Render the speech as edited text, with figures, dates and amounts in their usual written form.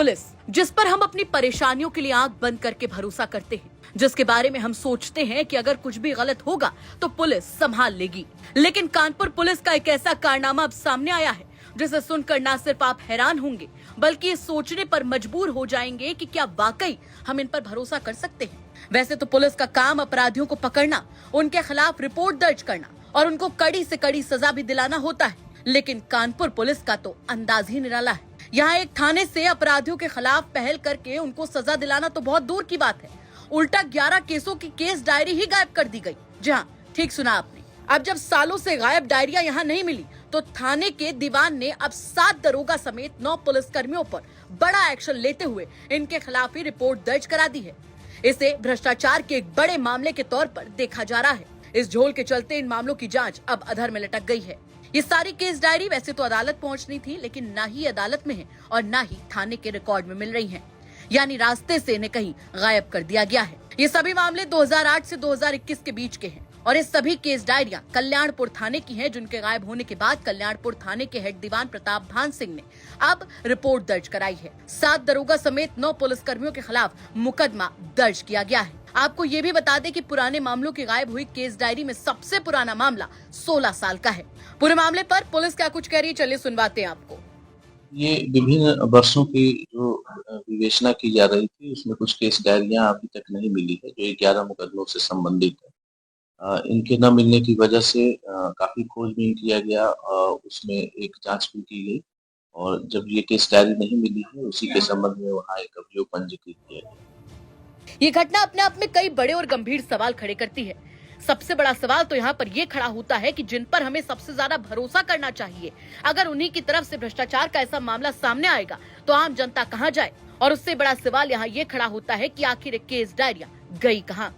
Police, जिस पर हम अपनी परेशानियों के लिए आंख बंद करके भरोसा करते हैं, जिसके बारे में हम सोचते हैं कि अगर कुछ भी गलत होगा तो पुलिस संभाल लेगी, लेकिन कानपुर पुलिस का एक ऐसा कारनामा अब सामने आया है जिसे सुनकर न सिर्फ आप हैरान होंगे बल्कि ये सोचने पर मजबूर हो जाएंगे कि क्या वाकई हम इन पर भरोसा कर सकते हैं। वैसे तो पुलिस का काम अपराधियों को पकड़ना, उनके खिलाफ रिपोर्ट दर्ज करना और उनको कड़ी से कड़ी सजा भी दिलाना होता है, लेकिन कानपुर पुलिस का तो अंदाज ही निराला है। यहाँ एक थाने से अपराधियों के खिलाफ पहल करके उनको सजा दिलाना तो बहुत दूर की बात है, उल्टा 11 केसों की केस डायरी ही गायब कर दी गई। जी हाँ, ठीक सुना आपने। अब जब सालों से गायब डायरियां यहाँ नहीं मिली तो थाने के दीवान ने अब 7 दरोगा समेत 9 पुलिसकर्मियों पर बड़ा एक्शन लेते हुए इनके खिलाफ ही रिपोर्ट दर्ज करा दी है। इसे भ्रष्टाचार के एक बड़े मामले के तौर पर देखा जा रहा है। इस झोल के चलते इन मामलों की जांच अब अधर में लटक गई है। ये सारी केस डायरी वैसे तो अदालत पहुंचनी थी, लेकिन ना ही अदालत में है और ना ही थाने के रिकॉर्ड में मिल रही हैं। यानी रास्ते से इन्हें कहीं गायब कर दिया गया है। ये सभी मामले 2008 से 2021 के बीच के हैं और ये सभी केस डायरियां कल्याणपुर थाने की हैं, जिनके गायब होने के बाद कल्याणपुर थाने के हेड दीवान प्रताप भान सिंह ने अब रिपोर्ट दर्ज कराई है। 7 दरोगा समेत 9 पुलिसकर्मियों के खिलाफ मुकदमा दर्ज किया गया है। आपको ये भी बता दें कि पुराने मामलों की गायब हुई केस डायरी में सबसे पुराना मामला 16 साल का है। पूरे मामले पर पुलिस क्या कुछ कह रही है, चलिए सुनवाते हैं आपको। ये विभिन्न वर्षों की जो विवेचना की जा रही थी, उसमें कुछ केस डायरियां अभी तक नहीं मिली है जो 11 मुकदमों से संबंधित है। इनके न मिलने की वजह से काफी खोजबीन किया गया, उसमें एक जांच भी की गई और जब ये केस डायरी नहीं मिली है उसी के संबंध में वहाँ एक अभियोग पंजीकृत किया गया। ये घटना अपने आप में कई बड़े और गंभीर सवाल खड़े करती है। सबसे बड़ा सवाल तो यहाँ पर ये खड़ा होता है कि जिन पर हमें सबसे ज्यादा भरोसा करना चाहिए, अगर उन्हीं की तरफ से भ्रष्टाचार का ऐसा मामला सामने आएगा तो आम जनता कहाँ जाए। और उससे बड़ा सवाल यहाँ ये खड़ा होता है कि आखिर केस डायरियां गई कहाँ।